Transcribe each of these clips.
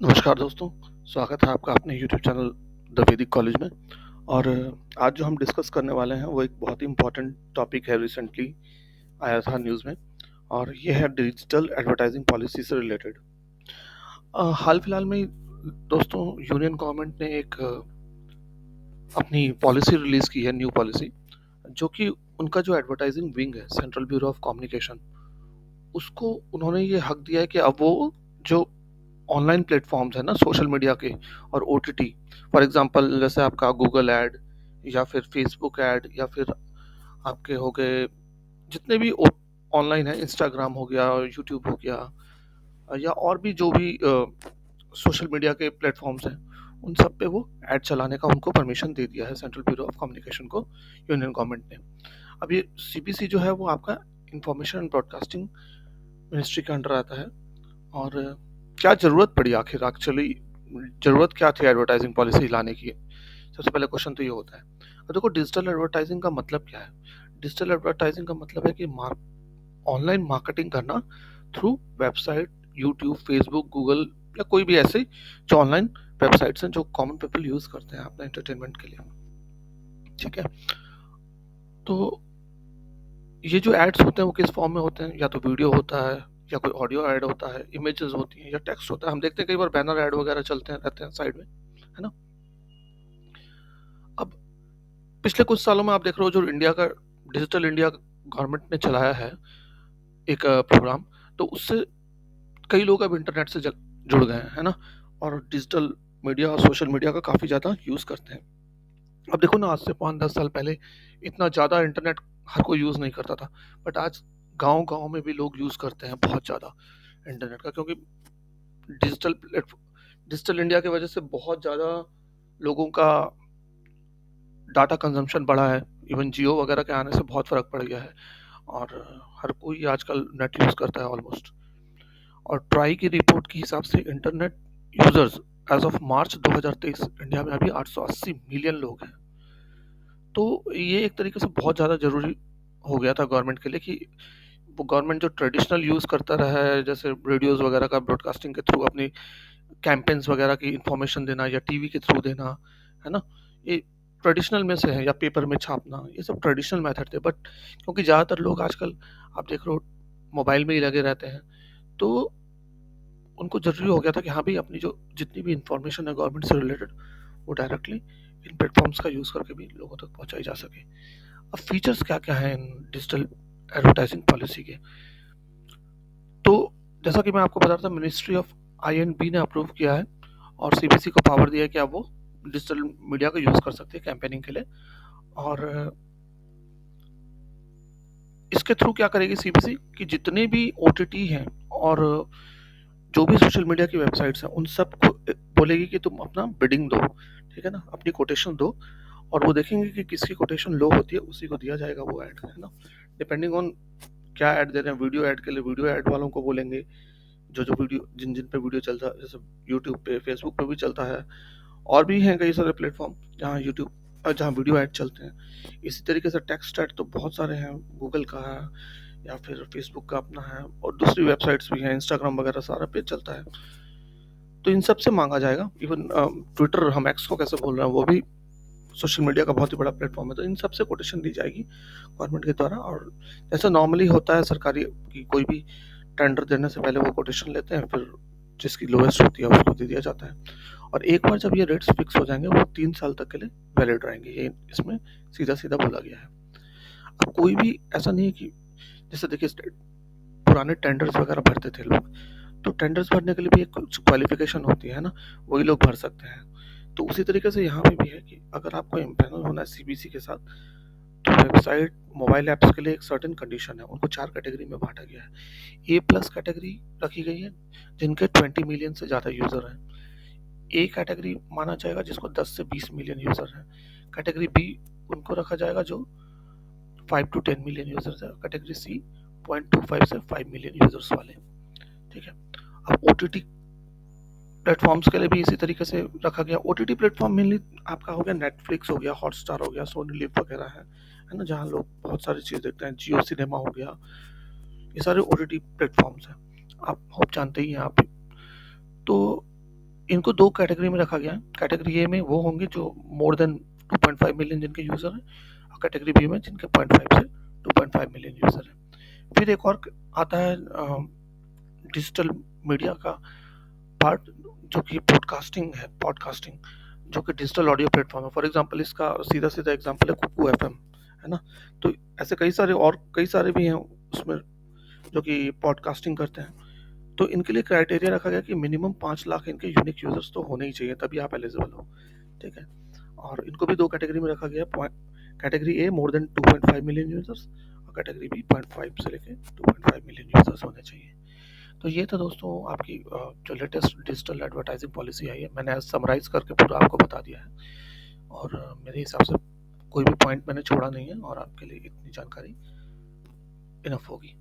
नमस्कार दोस्तों, स्वागत है आपका अपने यूट्यूब चैनल द वैदिक कॉलेज में। और आज जो हम डिस्कस करने वाले हैं वो एक बहुत ही इम्पोर्टेंट टॉपिक है, रिसेंटली आया था न्यूज़ में, और ये है डिजिटल एडवर्टाइजिंग पॉलिसी से रिलेटेड। हाल फिलहाल में दोस्तों यूनियन गवर्नमेंट ने एक अपनी पॉलिसी रिलीज़ की है, न्यू पॉलिसी, जो कि उनका जो एडवर्टाइजिंग विंग है, सेंट्रल ब्यूरो ऑफ कम्युनिकेशन, उसको उन्होंने ये हक दिया है कि अब वो जो ऑनलाइन प्लेटफॉर्म्स है ना, सोशल मीडिया के और ओटीटी, फॉर एग्जांपल जैसे आपका गूगल ऐड या फिर फेसबुक ऐड या फिर आपके हो गए जितने भी ऑनलाइन है, इंस्टाग्राम हो गया, यूट्यूब हो गया, या और भी जो भी सोशल मीडिया के प्लेटफॉर्म्स हैं, उन सब पे वो ऐड चलाने का उनको परमिशन दे दिया है सेंट्रल ब्यूरो ऑफ कम्युनिकेशन को, यूनियन गवर्नमेंट ने। अब ये सीबीसी जो है वो आपका इंफॉर्मेशन एंड ब्रॉडकास्टिंग मिनिस्ट्री के अंडर आता है। और क्या ज़रूरत पड़ी आखिर, एक्चुअली ज़रूरत क्या थी एडवर्टाइजिंग पॉलिसी लाने की? सबसे पहले क्वेश्चन तो ये होता है। अब देखो, डिजिटल एडवर्टाइजिंग का मतलब क्या है? डिजिटल एडवर्टाइजिंग का मतलब है कि ऑनलाइन मार्केटिंग करना through website, YouTube, Facebook, Google या कोई भी ऐसे जो ऑनलाइन वेबसाइट्स हैं जो कॉमन पीपल यूज़ करते हैं अपने एंटरटेनमेंट के लिए। ठीक है? तो ये जो एड्स होते हैं वो किस फॉर्म में होते हैं? या तो वीडियो होता है, या कोई ऑडियो ऐड होता है, इमेजेस होती हैं, या टेक्स्ट होता है। हम देखते हैं कई बार बैनर ऐड वगैरह चलते हैं, रहते हैं साइड में, है ना? अब पिछले कुछ सालों में आप देख रहे हो जो इंडिया का डिजिटल इंडिया गवर्नमेंट ने चलाया है एक प्रोग्राम, तो उससे कई लोग अब इंटरनेट से जुड़ गए हैं, है ना? और डिजिटल मीडिया और सोशल मीडिया का काफ़ी ज़्यादा यूज़ करते हैं। अब देखो ना, आज से 5-10 साल पहले इतना ज़्यादा इंटरनेट हर कोई यूज़ नहीं करता था, बट आज गाँव-गाँव में भी लोग यूज़ करते हैं बहुत ज़्यादा इंटरनेट का, क्योंकि डिजिटल डिजिटल इंडिया की वजह से बहुत ज़्यादा लोगों का डाटा कंजम्पशन बढ़ा है। इवन जियो वगैरह के आने से बहुत फ़र्क पड़ गया है, और हर कोई आजकल नेट यूज़ करता है ऑलमोस्ट। और ट्राई की रिपोर्ट के हिसाब से internet users as of March 2023 India में अभी 880 मिलियन लोग हैं। तो ये एक तरीके से बहुत ज़्यादा ज़रूरी हो गया था गवर्नमेंट के लिए कि वो गवर्नमेंट जो ट्रेडिशनल यूज़ करता रहा है, जैसे रेडियोज़ वगैरह का ब्रॉडकास्टिंग के थ्रू अपनी कैंपेन्स वगैरह की इन्फॉर्मेशन देना, या टीवी के थ्रू देना, है ना? ये ट्रेडिशनल में से है, या पेपर में छापना, ये सब ट्रेडिशनल मेथड थे। बट क्योंकि ज़्यादातर लोग आजकल आप देख रहे हो मोबाइल में ही लगे रहते हैं, तो उनको ज़रूरी हो गया था कि हाँ भाई, अपनी जो जितनी भी इन्फॉर्मेशन है गवर्नमेंट से रिलेटेड, वो डायरेक्टली इन प्लेटफ़ॉर्म्स का यूज़ करके भी लोगों तक पहुँचाई जा सके। अब फीचर्स क्या-क्या हैं इन डिजिटल एडवर्टाइज़िंग पॉलिसी के? तो जैसा कि मैं आपको बता रहा था, मिनिस्ट्री ऑफ आईएनबी ने अप्रूव किया है और सीबीसी को पावर दिया है कि अब वो डिजिटल मीडिया का यूज़ कर सकते हैं कैंपेनिंग के लिए। और इसके थ्रू क्या करेगी सीबीसी कि जितने भी ओटीटी हैं और जो भी सोशल मीडिया की वेबसाइट्स हैं, उन सबको बोलेगी कि तुम अपना बिडिंग दो, ठीक है ना? अपनी कोटेशन दो, और वो देखेंगे कि किसकी कोटेशन लो होती है, उसी को दिया जाएगा वो ऐड, है ना? डिपेंडिंग ऑन क्या ऐड दे रहे हैं। वीडियो ऐड के लिए वीडियो ऐड वालों को बोलेंगे, जो वीडियो जिन जिन पे वीडियो चलता है, जैसे यूट्यूब पे, फेसबुक पे भी चलता है, और भी हैं कई सारे प्लेटफॉर्म जहाँ जहाँ वीडियो ऐड चलते हैं। इसी तरीके से टेक्स्ट ऐड तो बहुत सारे हैं, गूगल का है या फिर फेसबुक का अपना है, और दूसरी वेबसाइट्स भी हैं, इंस्टाग्राम वगैरह सारा पे चलता है। तो इन सब से मांगा जाएगा। इवन ट्विटर, हम एक्स को कैसे बोल रहे हैं, वो भी सोशल मीडिया का बहुत ही बड़ा प्लेटफॉर्म है। तो इन सब से कोटेशन दी जाएगी गवर्नमेंट के द्वारा। और जैसा नॉर्मली होता है सरकारी की कोई भी टेंडर देने से पहले वो कोटेशन लेते हैं, फिर जिसकी लोएस्ट होती है उसको दे दिया जाता है। और एक बार जब ये रेट्स फिक्स हो जाएंगे, वो 3 साल तक के लिए वैलिड रहेंगे, ये इसमें सीधा सीधा बोला गया है। अब कोई भी ऐसा नहीं है कि, जैसे देखिए, पुराने टेंडर्स वगैरह भरते थे लोग, तो टेंडर्स भरने के लिए भी एक कुछ क्वालिफिकेशन होती है ना, वही लोग भर सकते हैं। तो उसी तरीके से यहाँ पे भी है कि अगर आपको एम्पैनल होना है सीबीसी के साथ, तो वेबसाइट, मोबाइल ऐप्स के लिए एक सर्टेन कंडीशन है, उनको 4 कैटेगरी में बांटा गया है। ए प्लस कैटेगरी रखी गई है जिनके 20 मिलियन से ज़्यादा यूज़र हैं। ए कैटेगरी माना जाएगा जिसको 10 से 20 मिलियन यूज़र हैं। कैटेगरी बी उनको रखा जाएगा जो 5 टू 10 मिलियन यूज़र्स है। कैटेगरी सी 0.25 से 5 मिलियन यूज़र्स वाले, ठीक है? अब ओटीटी प्लेटफॉर्म्स के लिए भी इसी तरीके से रखा गया। ओटीटी प्लेटफॉर्म मेनली आपका हो गया, नेटफ्लिक्स हो गया, हॉटस्टार हो गया, सोनी लिव वगैरह है ना, जहाँ लोग बहुत सारी चीज़ देखते हैं। जियो सिनेमा हो गया, ये सारे ओटीटी प्लेटफॉर्म्स हैं, आप होप जानते ही हैं आप भी। तो इनको 2 कैटेगरी में रखा गया है। कैटेगरी ए में वो होंगे जो मोर देन 2.5 मिलियन जिनके यूज़र हैं, और कैटेगरी बी में जिनके 0.5 से 2.5 मिलियन यूज़र हैं। फिर एक और आता है डिजिटल मीडिया का पार्ट, जो कि पॉडकास्टिंग जो कि डिजिटल ऑडियो प्लेटफॉर्म है। फॉर एग्जांपल इसका सीधा-सीधा एग्जांपल है कुकू एफएम, है ना? तो ऐसे कई सारे भी हैं उसमें जो कि पॉडकास्टिंग करते हैं। तो इनके लिए क्राइटेरिया रखा गया कि मिनिमम 5 लाख इनके यूनिक यूजर्स तो होने ही चाहिए, तभी आप एलिजिबल हो, ठीक है? और इनको भी 2 कैटेगरी में रखा गया है। Category A more than 2.5 million users, और कैटेगरी बी 0.5 से लेके 2.5 मिलियन यूजर्स होने चाहिए। तो ये था दोस्तों आपकी जो लेटेस्ट डिजिटल एडवर्टाइजिंग पॉलिसी आई है, मैंने समराइज करके पूरा आपको बता दिया है, और मेरे हिसाब से कोई भी पॉइंट मैंने छोड़ा नहीं है, और आपके लिए इतनी जानकारी इनफ होगी।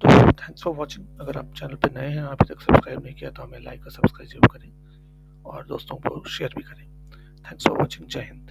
तो थैंक्स फॉर वॉचिंग। अगर आप चैनल पे नए हैं, अभी तक सब्सक्राइब नहीं किया, तो हमें लाइक और सब्सक्राइब जरूर करें, और दोस्तों को शेयर भी करें। Thanks for watching. जय हिंद।